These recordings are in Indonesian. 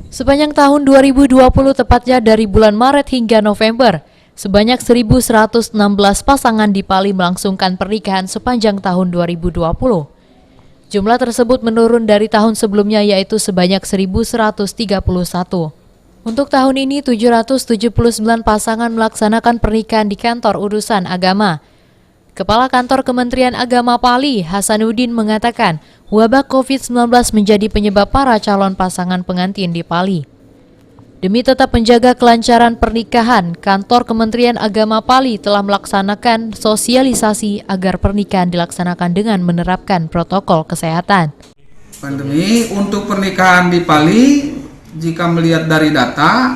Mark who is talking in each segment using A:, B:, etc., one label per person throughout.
A: Sepanjang tahun 2020, tepatnya dari bulan Maret hingga November, sebanyak 1.116 pasangan di Pali melangsungkan pernikahan sepanjang tahun 2020. Jumlah tersebut menurun dari tahun sebelumnya, yaitu sebanyak 1.131. Untuk tahun ini, 779 pasangan melaksanakan pernikahan di kantor urusan agama. Kepala Kantor Kementerian Agama Pali, Hasanuddin, mengatakan wabah COVID-19 menjadi penyebab para calon pasangan pengantin di Pali. Demi tetap menjaga kelancaran pernikahan, Kantor Kementerian Agama Pali telah melaksanakan sosialisasi agar pernikahan dilaksanakan dengan menerapkan protokol kesehatan.
B: Pandemi untuk pernikahan di Pali, jika melihat dari data,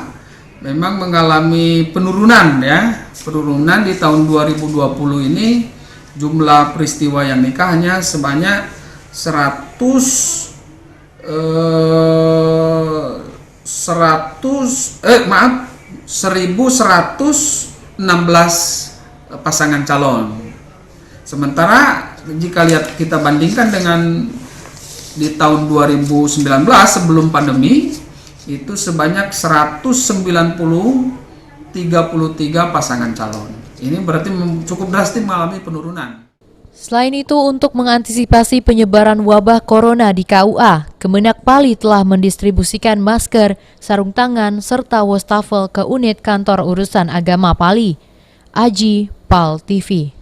B: memang mengalami penurunan ya. Penurunan di tahun 2020 ini jumlah peristiwa yang nikah hanya sebanyak 1.116 pasangan calon. Sementara jika kita bandingkan dengan di tahun 2019 sebelum pandemi, itu sebanyak 33 pasangan calon. Ini berarti cukup drastis mengalami penurunan.
A: Selain itu, untuk mengantisipasi penyebaran wabah corona di KUA, Kemenak Pali telah mendistribusikan masker, sarung tangan, serta wastafel ke unit kantor urusan agama Pali. Aji, PAL TV.